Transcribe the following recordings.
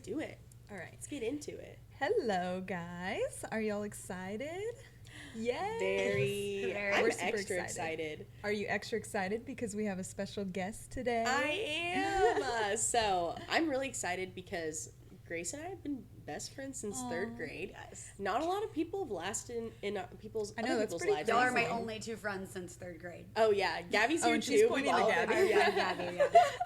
do it. All right. Let's get into it. Hello, guys. Are y'all excited? Yes. I'm We're super extra excited. Are you extra excited because we have a special guest today? I am. So I'm really excited because Grace and I have been best friends since third grade. Yes. Not a lot of people have lasted in people's I know, that's people's pretty lives. Y'all are my Amazing. only two friends since third grade. Oh yeah, Gabby's here and too. she's We've pointing all to been- Gabby. Gabby,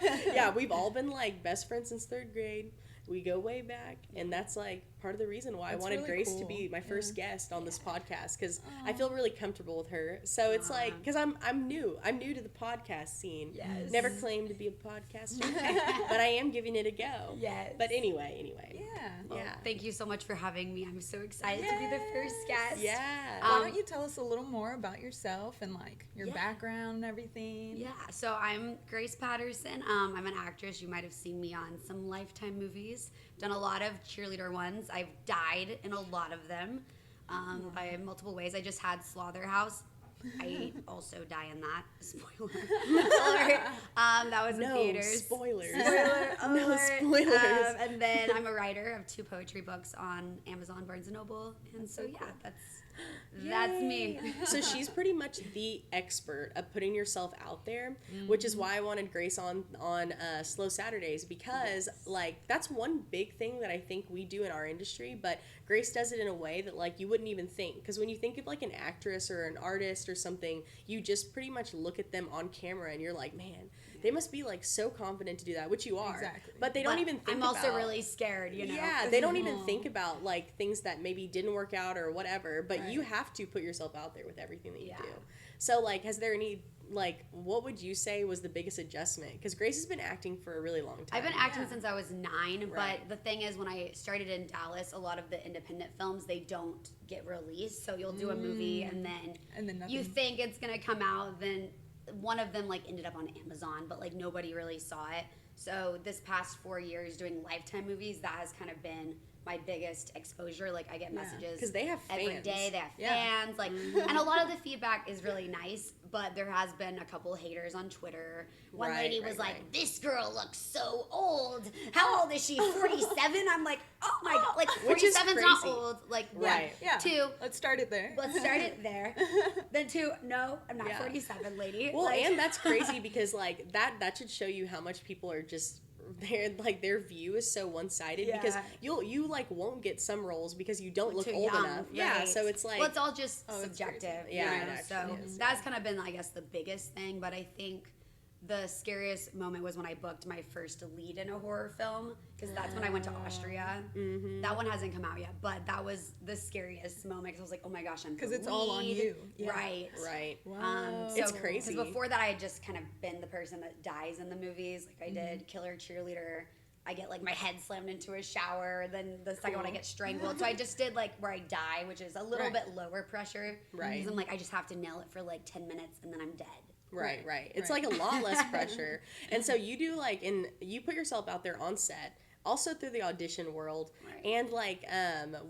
yeah. yeah, we've all been like best friends since third grade. We go way back, and that's like part of the reason why That's I wanted really Grace to cool. be my first guest on this podcast, because I Aw. feel really comfortable with her. So it's like, because I'm new to the podcast scene. Yes. Never claimed to be a podcaster, but I am giving it a go. Yes. But anyway. Yeah. Well, Yeah. thank you so much for having me. I'm so excited to be the first guest. Yeah. Why don't you tell us a little more about yourself and like your Yeah. background and everything? Yeah, so I'm Grace Patterson. I'm an actress. You might have seen me on some Lifetime movies. Done a lot of cheerleader ones. I've died in a lot of them by multiple ways. I just had Slaughterhouse. I also die in that. Spoiler alert. That was in No theaters. spoilers. Spoiler No alert. spoilers. And then I'm a writer of 2 poetry books on Amazon, Barnes & Noble. And so, yeah, that's me. So she's pretty much the expert of putting yourself out there, which is why I wanted Grace on Slow Saturdays, because like that's one big thing that I think we do in our industry, but Grace does it in a way that like you wouldn't even think, because when you think of like an actress or an artist or something, you just pretty much look at them on camera and you're like, man, they must be like so confident to do that, which you are. Exactly. But they don't even think I'm also about, really scared, you know. Yeah, they don't even think about like things that maybe didn't work out or whatever, but you have to put yourself out there with everything that you do. So like, has there any, like, what would you say was the biggest adjustment? Because Grace has been acting for a really long time. I've been acting since I was 9, Right. but the thing is, when I started in Dallas, a lot of the independent films, they don't get released. So you'll do a movie and then nothing. you think it's going to come out, then one of them like ended up on Amazon, but like nobody really saw it. So this past 4 years doing Lifetime movies, that has kind of been my biggest exposure. Like I get messages 'Cause they have every fans. day. They have fans, like, and a lot of the feedback is really nice. But there has been a couple haters on Twitter. One lady was like, "This girl looks so old. How old is she? 47?" I'm like, "Oh my god, like Which is 47's not crazy. old." Like, Right. Yeah. 2. Let's start it there. Let's start it there. Then 2. No, I'm not Yeah. 47, lady. Well, like, and that's crazy because like that should show you how much people are just their view is so one-sided, because you like won't get some roles because you don't look too old young, enough. Yeah, right. so it's like, well, it's all just it's subjective. crazy. Yeah, you it know? actually So is. that's kind of been, I guess, the biggest thing. But I think the scariest moment was when I booked my first lead in a horror film, because that's when I went to Austria. That one hasn't come out yet, but that was the scariest moment, because I was like, oh my gosh, I'm Because the it's all on lead. you. Yeah. Right. Wow. It's crazy. Because before that, I had just kind of been the person that dies in the movies. Like I did Killer Cheerleader. I get like my head slammed into a shower. Then the second one I get strangled. So I just did like where I die, which is a little bit lower pressure. Right. Because I'm like, I just have to nail it for like 10 minutes and then I'm dead. Right. It's like a lot less pressure. And so you do like, and you put yourself out there on set, also through the audition world, and like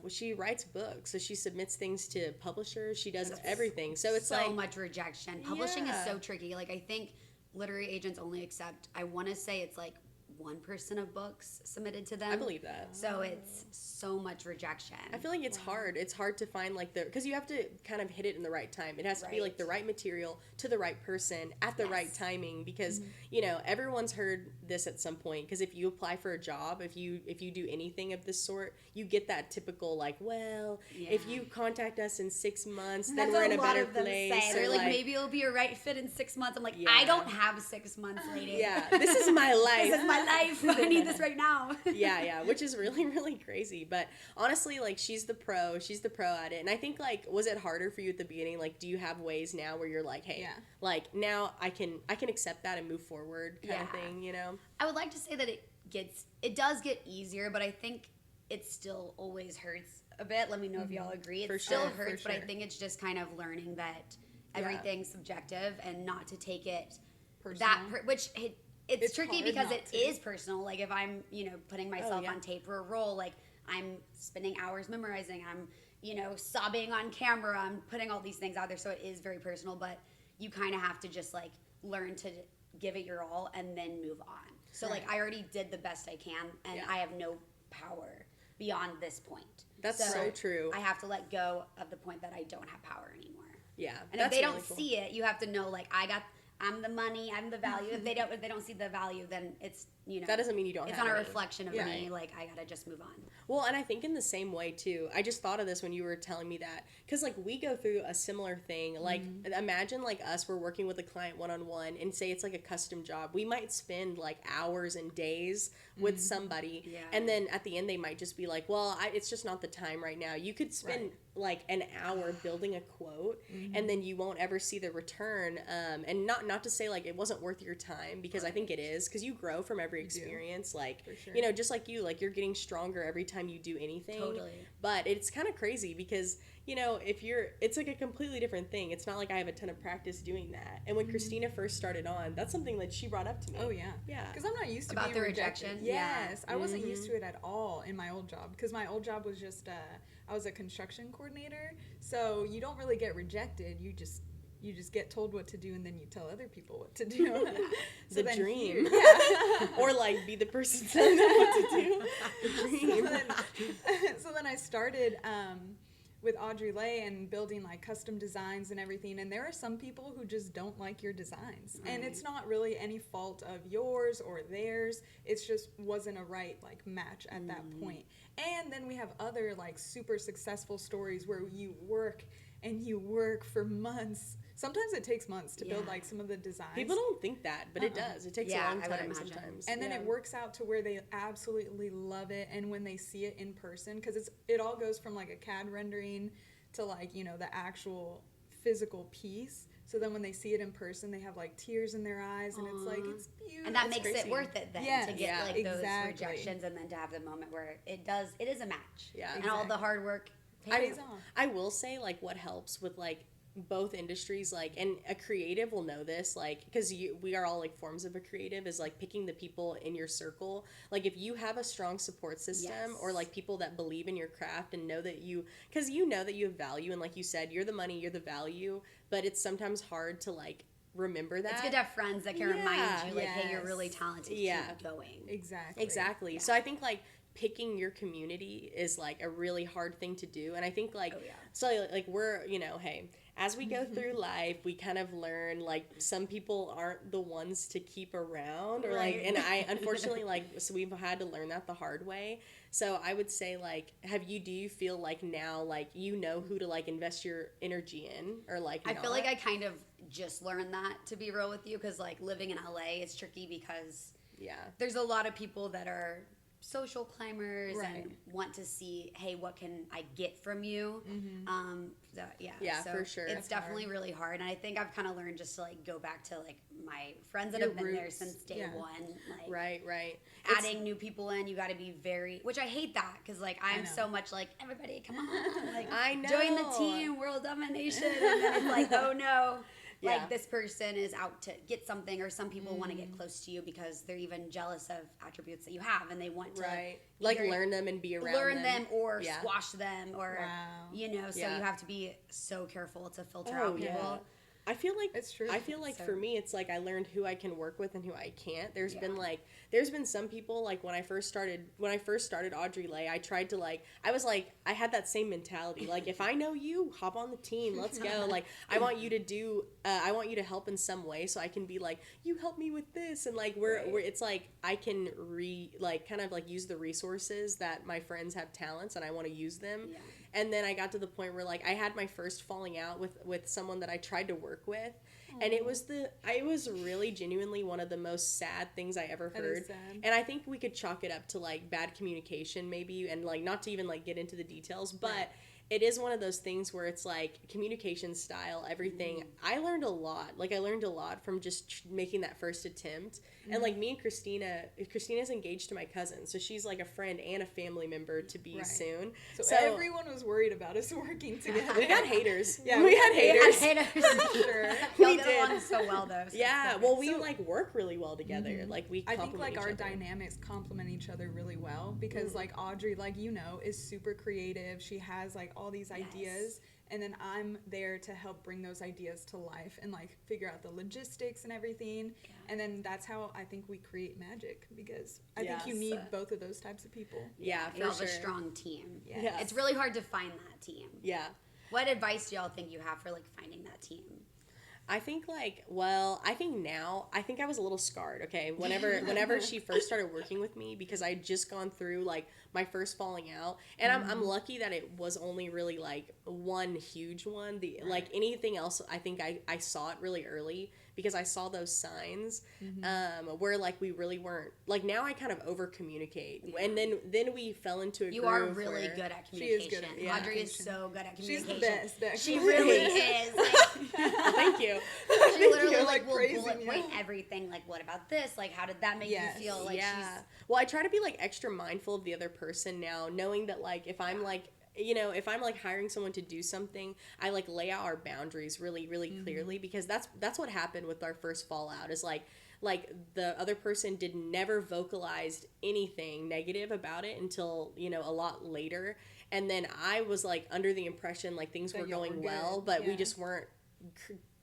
she writes books, so she submits things to publishers, she does everything. So it's so like much rejection. Publishing is so tricky. Like I think literary agents only accept, I want to say it's like 1% of books submitted to them. I believe that. So it's so much rejection. I feel like it's hard. It's hard to find like because you have to kind of hit it in the right time. It has to be like the right material to the right person at the right timing, because you know everyone's heard this at some point. Because if you apply for a job, if you do anything of this sort, you get that typical like, well, if you contact us in 6 months, then we're in a better place. They're Or like, maybe it'll be a right fit in 6 months. I'm like, Yeah. I don't have 6 months, lady. Yeah, this is my life. This is my life. I need this right now. yeah, which is really, really crazy. But honestly, like she's the pro at it. And I think like, was it harder for you at the beginning? Like, do you have ways now where you're like, hey, like now I can accept that and move forward kind of thing, you know? I would like to say that it does get easier, but I think it still always hurts a bit. Let me know if y'all agree. It still hurts, but I think it's just kind of learning that everything's subjective and not to take it it's tricky because it is personal. Like if I'm, putting myself on tape for a role, like I'm spending hours memorizing, I'm, sobbing on camera, I'm putting all these things out there. So it is very personal, but you kind of have to just like learn to give it your all and then move on. So like I already did the best I can, and I have no power beyond this point. That's so true. I have to let go of the point that I don't have power anymore. Yeah. And if they don't see it, you have to know, like, I'm the money, I'm the value. If they don't see the value, then it's, that doesn't mean you don't it's have not a any. reflection of me. Like, I gotta just move on. Well, and I think in the same way too, I just thought of this when you were telling me that, because like we go through a similar thing. Like imagine like us, we're working with a client one-on-one, and say it's like a custom job. We might spend like hours and days with somebody, and then at the end they might just be like, well, it's just not the time right now. You could spend like an hour building a quote, and then you won't ever see the return. And not to say like it wasn't worth your time, because I think it is, because you grow from every experience. Like, you know, just like you, like you're getting stronger every time you do anything. Totally. But it's kind of crazy because, you know, it's like a completely different thing. It's not like I have a ton of practice doing that. And when Christina first started on, that's something that she brought up to me. Oh, yeah. Yeah. Because I'm not used to About being the rejected. rejection? Yes. I wasn't used to it at all in my old job, because my old job was just, I was a construction coordinator. So you don't really get rejected. You just get told what to do, and then you tell other people what to do. The dream. Yeah. Or like be the person telling them what to do. The dream. So then I started with Audrey and building like custom designs and everything, and there are some people who just don't like your designs, and it's not really any fault of yours or theirs. It's just wasn't a right like match at that point. And then we have other like super successful stories where you work for months. Sometimes it takes months to build like some of the designs. People don't think that, but it does. It takes a long time sometimes. And then it works out to where they absolutely love it, and when they see it in person, because it all goes from like a CAD rendering to like, you know, the actual physical piece. So then when they see it in person, they have like tears in their eyes, and it's like, it's beautiful. And that makes it worth it then to get like those exactly. rejections, and then to have the moment where it is a match. Yeah. And all the hard work pays off. I will say, like, what helps with like both industries, like, and a creative will know this, like, because we are all like forms of a creative, is like picking the people in your circle. Like, if you have a strong support system, or like people that believe in your craft and know that because you know that you have value, and like you said, you're the money, you're the value, but it's sometimes hard to like remember that. It's good to have friends that can remind you, like, hey, you're really talented, keep going. Exactly. So I think like picking your community is like a really hard thing to do, and I think like so like we're, you know, hey, as we go through life, we kind of learn like some people aren't the ones to keep around, or like, and I unfortunately like, so we've had to learn that the hard way. So I would say like, do you feel like now like you know who to like invest your energy in, or like I feel like I kind of just learned that, to be real with you, because like living in LA is tricky because there's a lot of people that are social climbers and want to see, hey, what can I get from you? So for sure. It's definitely really hard, and I think I've kind of learned just to like go back to like my friends that have been there since day one. Like, right. Adding new people in, you got to be very, which I hate that, because like I'm so much like, everybody come on, like I know. join the team, world domination, and then it's like, oh no. Like this person is out to get something, or some people want to get close to you because they're even jealous of attributes that you have, and they want to like learn them and be around them or squash them, or you know. So you have to be so careful to filter out people. I feel like it's true. I feel like for me, it's like I learned who I can work with and who I can't. There's been some people, like when I first started Audrey, I tried to I had that same mentality. Like, if I know you, hop on the team, let's go. Like, I want you to help in some way, so I can be like, you help me with this, and like we're it's like I can kind of like use the resources that my friends have talents, and I want to use them. Yeah. And then I got to the point where like I had my first falling out with someone that I tried to work with. Aww. And it was really genuinely one of the most sad things I ever heard. And I think we could chalk it up to like bad communication maybe, and like not to even like get into the details, but it is one of those things where it's like communication style, everything. I learned a lot from just making that first attempt. And like me and Christina's engaged to my cousin, so she's like a friend and a family member to be soon. So everyone was worried about us working together. We got haters. Yeah, we had haters. Sure. Y'all get along so well though. So we like work really well together. Like we complement I think like our other. dynamics complement each other really well, because like Audrey, like, you know, is super creative. She has like all these ideas, and then I'm there to help bring those ideas to life and like figure out the logistics and everything. Yeah. And then that's how I think we create magic, because I think you need both of those types of people. Yeah, for sure. A strong team. Yes. Yeah. It's really hard to find that team. Yeah. What advice do y'all think you have for like finding that team? I think I was a little scarred, okay, whenever she first started working with me, because I had just gone through like my first falling out, and I'm lucky that it was only really like one huge one. Like anything else, I think I saw it really early, because I saw those signs where like we really weren't, like now I kind of over communicate, and then we fell into a groove. You are really good at communication. She is good at Audrey is so good at communication. She's the best, actually. She really is. Well, thank you. She literally like will bullet point everything. Like, what about this? Like, how did that make you feel? Like, well, I try to be like extra mindful of the other person now, knowing that like if I'm like, you know, if I'm like hiring someone to do something, I like lay out our boundaries really, really clearly, because that's what happened with our first fallout, is like the other person never vocalized anything negative about it until, you know, a lot later. And then I was like under the impression like things were going well, but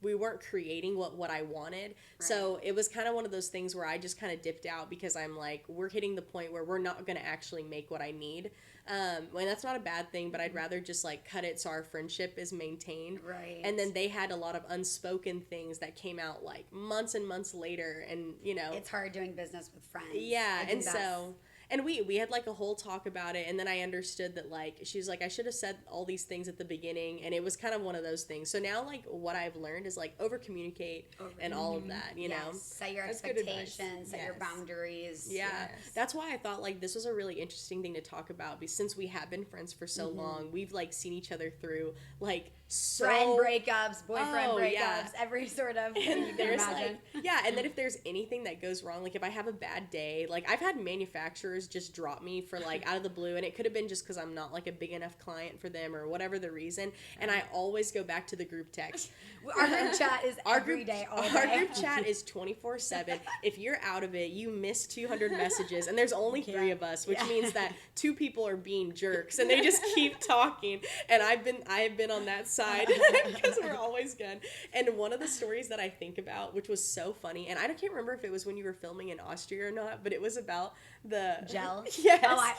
we weren't creating what I wanted. Right. So it was kind of one of those things where I just kind of dipped out, because I'm like, we're hitting the point where we're not going to actually make what I need. And that's not a bad thing, but I'd rather just like cut it so our friendship is maintained. Right. And then they had a lot of unspoken things that came out like months and months later, and you know, it's hard doing business with friends. Yeah, and so. And we had like a whole talk about it, and then I understood that like she was like, I should have said all these things at the beginning, and it was kind of one of those things. So now like what I've learned is like over communicate and all of that, you know. Set your expectations, set your boundaries. Yeah, that's why I thought like this was a really interesting thing to talk about, because since we have been friends for so long, we've like seen each other through like friend breakups, boyfriend breakups, every sort of thing you can imagine. Like, and then if there's anything that goes wrong, like if I have a bad day, like I've had manufacturers just drop me for like out of the blue, and it could have been just because I'm not like a big enough client for them or whatever the reason, and I always go back to the group text. Our group chat is every day, all day. Our group chat is 24/7. If you're out of it, you miss 200 messages, and there's only 3 of us, which means that 2 people are being jerks, and they just keep talking, and I have been on that side because we're always good. And one of the stories that I think about, which was so funny, and I can't remember if it was when you were filming in Austria or not, but it was about the gel. Yes. Oh,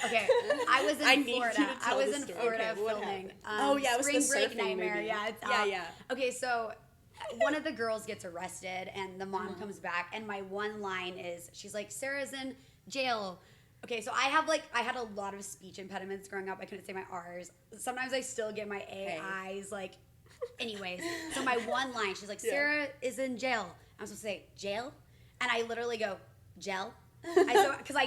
I was in Florida. I was in Florida filming. It was Spring the Break surfing Nightmare. movie. Yeah, it's Okay, so one of the girls gets arrested, and the mom comes back, and my one line is, she's like, Sarah's in jail. Okay, so I had a lot of speech impediments growing up. I couldn't say my R's. Sometimes I still get my AIs, like, anyways. So my one line, she's like, Sarah is in jail. I'm supposed to say, jail? And I literally go, gel? Because I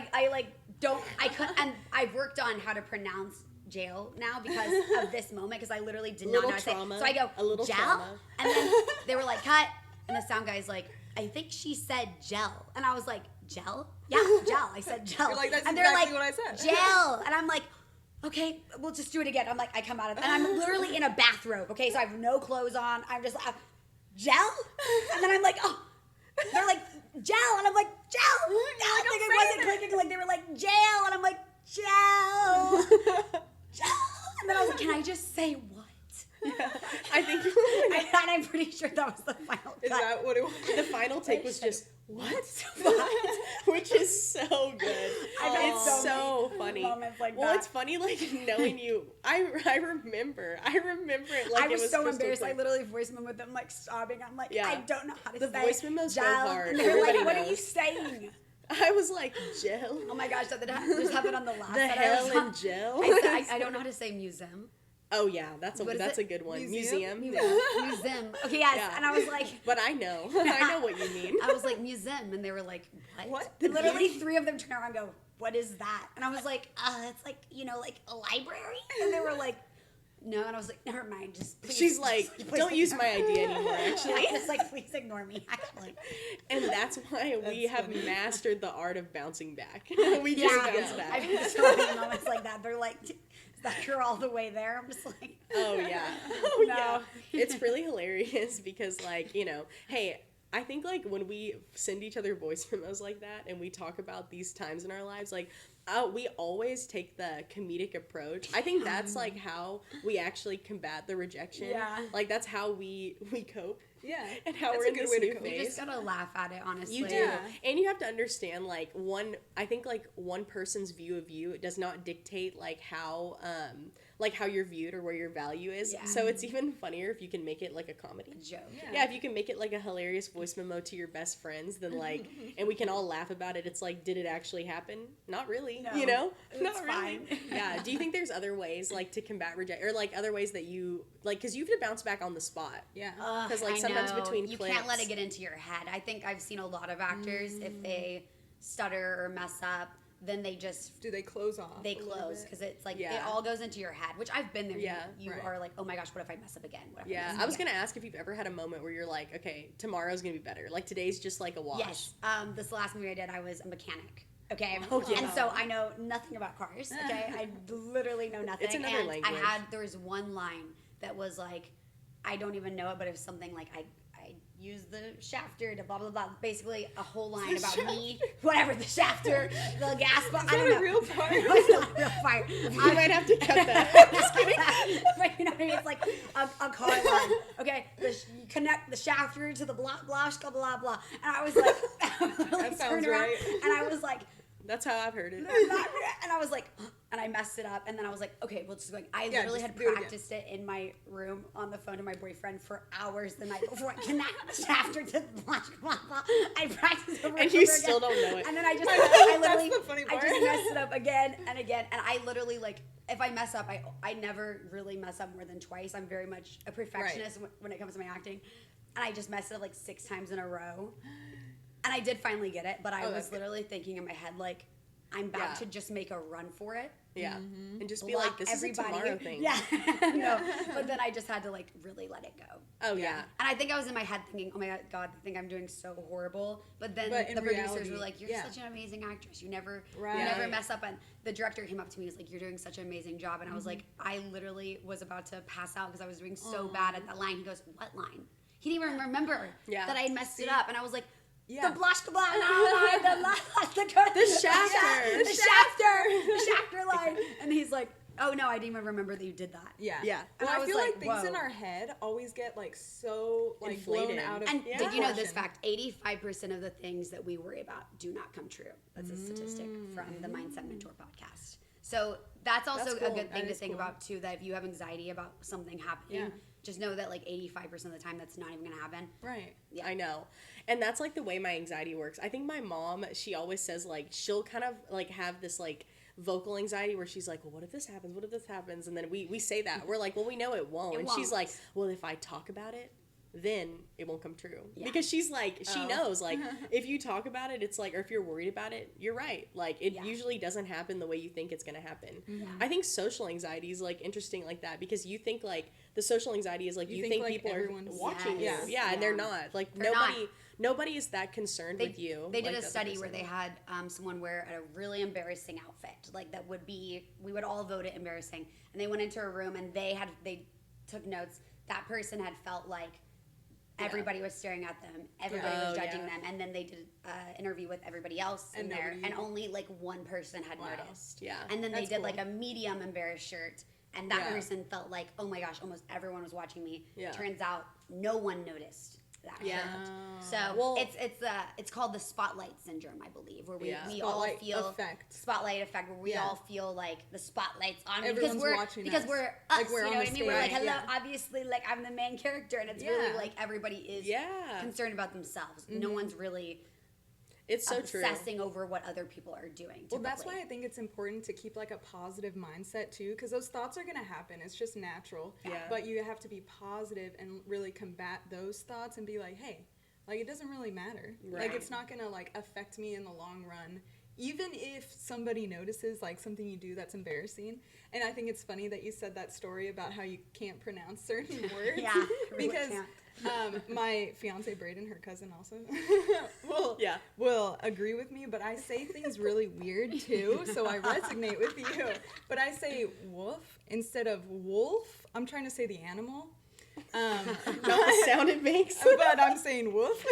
couldn't, and I've worked on how to pronounce jail now because of this moment, because I literally did not know how to say it. So I go, a little gel? Trauma. And then they were like, cut. And the sound guy's like, I think she said gel. And I was like, gel? Yeah, gel. I said gel. You're like, that's and exactly they're what I said. Gel. And I'm like, okay, we'll just do it again. I'm like, I come out of, and I'm literally in a bathrobe, okay? So I have no clothes on. I'm just like, gel? And then I'm like, oh. They're like, gel. And I'm like, gel. Like, it wasn't clicking. Like, they were like, jail. And I'm like, gel. Gel. And then I was like, can I just say what? Yeah, I think, and I'm pretty sure that was the final cut. Is that what it was? The final take was just, what? Which is so good. It's so funny. Like well, it's funny, like, knowing you. I remember it like I was so embarrassed. Clear. I literally voice memo with them, like, sobbing. I'm like, I don't know how to say the voice memos go hard. And they're like, what are you saying? I was like, gel? Oh my gosh, that just happened on the last. The hell in gel? I don't know how to say museum. Oh yeah, that's a good one. Museum. Museum. Okay, yes. Yeah. And I was like, but I know what you mean. I was like, museum, and they were like, what? Literally 3 of them turned around and go, what is that? And I was like, it's like, like a library. And they were like, no. And I was like, never mind, just please. She's like, don't use my idea anymore, actually. It's like, please ignore me, actually. And that's why we have mastered the art of bouncing back. We just bounce back. I've been so many moments like that. They're like, is that you're all the way there? I'm just like, oh yeah. Oh no. Yeah. It's really hilarious because, like, hey, I think, like, when we send each other voice memos like that and we talk about these times in our lives, like, We always take the comedic approach. I think that's like how we actually combat the rejection. Yeah. Like that's how we cope. Yeah. And how That's we're a in good this way to new cope. You phase. just gotta laugh at it, honestly. You do. Yeah. And you have to understand like I think like one person's view of you, it does not dictate like how you're viewed or where your value is. Yeah. So it's even funnier if you can make it like a comedy. A joke. Yeah, if you can make it like a hilarious voice memo to your best friends, then like, and we can all laugh about it. It's like, did it actually happen? Not really. No, you know, it's not really. fine. Yeah. Do you think there's other ways like to combat rejection, or like other ways that you like, because you have to bounce back on the spot? Yeah. Because like I sometimes know. between you clips, can't let it get into your head. I think I've seen a lot of actors if they stutter or mess up, then they just Do they close off? they a little close bit? because it's like Yeah. it all goes into your head, which I've been there. Yeah. You Right. are like, oh my gosh, what if I mess up again? What if Yeah, mess up I was again? gonna ask if you've ever had a moment where you're like, okay, tomorrow's gonna be better. Like today's just like a wash. Yes. This last movie I did, I was a mechanic. Okay. Oh, yeah. And so I know nothing about cars. Okay. I literally know nothing. It's another and language. there was one line that was like, I don't even know it, but it was something like I use the shafter to blah blah blah. Basically, a whole line The about shafter. me, whatever the shafter, the gas. Is I that don't a know. real part? It's not a real fire. I might have to cut that. Just kidding. But you know what I mean? It's like a car line. Okay, you connect the shafter to the blah blah blah blah blah. And I was like, That sounds turned around, right. and I was like. That's how I've heard it. And I was like, and I messed it up. And then I was like, okay, we'll just go. I Yeah, literally just had do it again. practiced it in my room on the phone to my boyfriend for hours the night before. Connect the shafter to blah, blah, blah. I practiced over And and you over still again. don't know it. And then I just, That's I literally, the funny I just part. messed it up again and again. And I literally like, if I mess up, I never really mess up more than twice. I'm very much a perfectionist when it comes to my acting. And I just messed it up like 6 times in a row. And I did finally get it, but I Oh, was that's good. literally thinking in my head, like, I'm about to just make a run for it. Yeah. And just be Block like, this is a tomorrow thing. Yeah. No. But then I just had to like really let it go. Oh, yeah. And I think I was in my head thinking, oh my God, I think I'm doing so horrible. But then But in the producers reality, were like, you're yeah. such an amazing actress. You never Right. mess up. And the director came up to me and was like, you're doing such an amazing job. And I was like, I literally was about to pass out because I was doing so bad at that line. He goes, what line? He didn't even remember that I had messed it up. And I was like, Yeah. the blush, the shafter, the shafter line. And he's like, oh no, I didn't even remember that you did that. Yeah. Yeah. Well, And I I was feel like, like things in whoa. our head always get like so like Inflated. blown out of And did you know this proportion. fact? 85% of the things that we worry about do not come true. That's a statistic from the Mindset Mentor podcast. So that's also That's a cool. good thing That to is think cool. about too, that if you have anxiety about something happening, Yeah. just know that like 85% of the time that's not even going to happen. Right. Yeah. I know. And that's like the way my anxiety works. I think my mom, she always says like, she'll kind of like have this like vocal anxiety where she's like, well, what if this happens? What if this happens? And then we say that. We're like, well, we know it won't. It And she's won't. like, well, if I talk about it, then it won't come true. Yeah. Because she's like, she Oh. knows, like, if you talk about it, it's like, or if you're worried about it, you're right. Like, it Yeah. usually doesn't happen the way you think it's going to happen. Yeah. I think social anxiety is, like, interesting like that because you think, like, the social anxiety is, like, you think like, people are everyone's- watching Yes. you. Yeah, and they're Yeah. not. Like, They're not. nobody is that concerned with you. They did like a the other study where person. they had someone wear a really embarrassing outfit, like that would be, we would all vote it embarrassing. And they went into a room and they took notes. That person had felt like everybody was staring at them, everybody Yeah. was Oh, judging yeah. them, and then they did an interview with everybody else in And there, nobody- and only like one person had Wow. noticed. Yeah. And then they That's did like cool. a medium embarrassed shirt, and that Yeah. person felt like, oh my gosh, almost everyone was watching me. Yeah. Turns out no one noticed that Yeah. shirt. So Well- it's called the spotlight syndrome, I believe, where we Yeah. all Spotlight feel effect. spotlight effect, where we Yeah. all feel like the spotlight's on me Everyone's because we're watching because us. we're us. Like we're you on know what the I mean? We're like, stage, hello, yeah. obviously, like I'm the main character, and it's really Yeah. like everybody is Yeah. concerned about themselves. No one's really It's so true. obsessing over what other people are doing. Well, that's why typically. I think it's important to keep like a positive mindset too, because those thoughts are gonna happen. It's just natural. Yeah. But you have to be positive and really combat those thoughts and be like, hey, like it doesn't really matter. Right. Like it's not gonna like affect me in the long run. Even if somebody notices like something you do that's embarrassing. And I think it's funny that you said that story about how you can't pronounce certain words. Yeah, I really because can't. my fiance Braden, her cousin also, Yeah. will agree with me, but I say things really weird too, so I resonate with you. But I say wolf instead of wolf. I'm trying to say the animal. Not the sound it makes. But I'm saying wolf.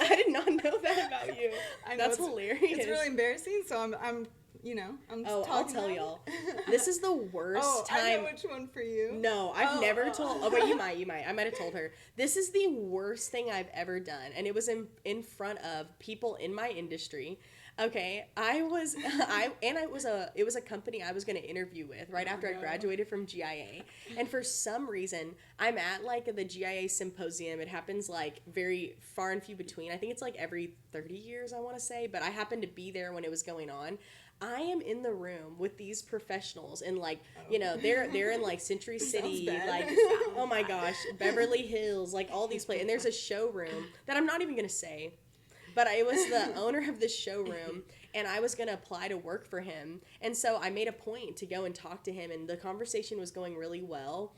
I did not know that about you. I know That's it's hilarious. It's really embarrassing, so I'm you know, I'm Oh, I'll talking tell about y'all. it. This is the worst time. I know which one for you. No, I've never told. Oh, but you might. I might have told her. This is the worst thing I've ever done, and it was in front of people in my industry. Okay, it was a company I was going to interview with right after I graduated from GIA, and for some reason I'm at like the GIA symposium. It happens like very far and few between. I think it's like every 30 years, I want to say, but I happened to be there when it was going on. I am in the room with these professionals and like, you know, they're in like Century City, like, oh my gosh, Beverly Hills, like all these places. And there's a showroom that I'm not even going to say, but it was the owner of this showroom and I was going to apply to work for him. And so I made a point to go and talk to him and the conversation was going really well.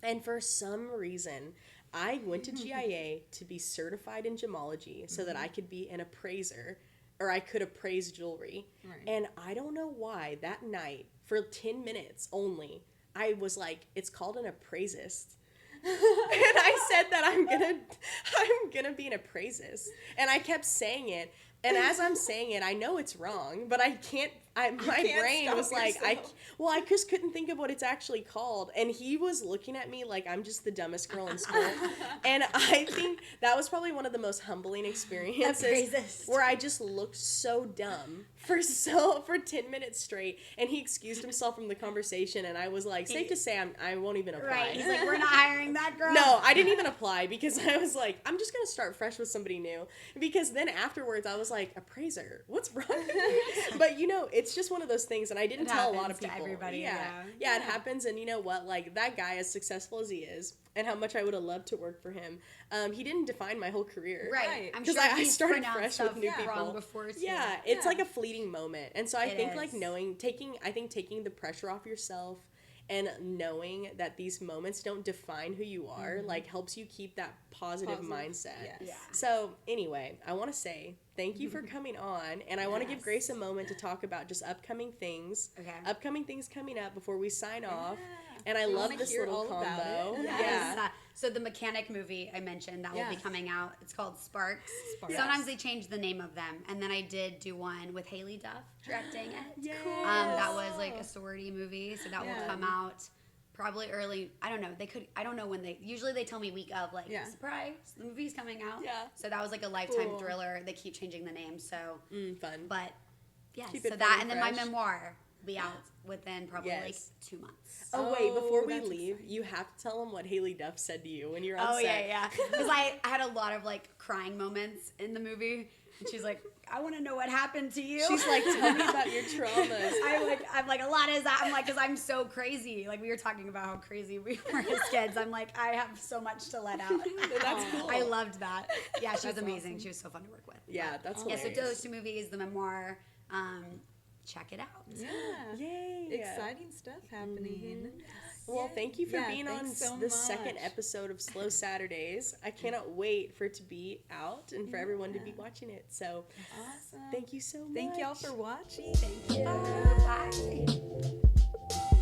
And for some reason, I went to GIA to be certified in gemology so that I could be an appraiser. Or I could appraise jewelry. Right. And I don't know why that night, for 10 minutes only, I was like, it's called an appraisist. And I said that I'm gonna be an appraisist. And I kept saying it. And as I'm saying it, I know it's wrong, but I can't. My brain was like, I just couldn't think of what it's actually called. And he was looking at me like I'm just the dumbest girl in school. And I think that was probably one of the most humbling experiences where I just looked so dumb for 10 minutes straight. And he excused himself from the conversation. And I was like, safe to say, I won't even apply. Right. He's like, we're not hiring that girl. No, I didn't even apply because I was like, I'm just going to start fresh with somebody new. Because then afterwards, I was like, appraiser, what's wrong with me? But, you know, it's just one of those things. And I didn't tell a lot of people. Everybody, yeah, it happens. And you know what? Like, that guy, as successful as he is, and how much I would have loved to work for him, he didn't define my whole career. Right. I'm because sure I started fresh with new people. Before too. Yeah, it's like a fleeting moment. And so I think like taking the pressure off yourself and knowing that these moments don't define who you are, like helps you keep that positive mindset. Yes. Yeah. So anyway, I want to say thank you for coming on, and I want to give Grace a moment to talk about just upcoming things. Okay. Upcoming things coming up before we sign off. And I love this little combo. Yeah. So the Mechanic movie I mentioned, that will be coming out. It's called Sparks. Sometimes they change the name of them. And then I did do one with Haley Duff directing it. Yes. Cool. That was like a sorority movie. So that will come out probably early. I don't know. I don't know when usually they tell me week of like, surprise, the movie's coming out. Yeah. So that was like a Lifetime thriller. They keep changing the name. So fun. But yes, so that, and then my memoir will be out within probably like 2 months. Oh, wait, before we leave, exciting. You have to tell them what Haley Duff said to you when you're on set. Oh, yeah. Because I had a lot of, like, crying moments in the movie. And she's like, I want to know what happened to you. She's like, tell me about your traumas. I'm like, a lot is that. I'm like, because I'm so crazy. Like, we were talking about how crazy we were as kids. I'm like, I have so much to let out. That's cool. I loved that. Yeah, she was amazing. Awesome. She was so fun to work with. Yeah, that's hilarious. Yeah, so those two movies, the memoir, check it out. Yeah. Yay. Exciting stuff happening. Mm-hmm. Well, thank you for being on the second episode of Slow Saturdays. I cannot wait for it to be out and for everyone to be watching it. So, awesome. Thank you so much. Thank y'all for watching. Thank you. Bye.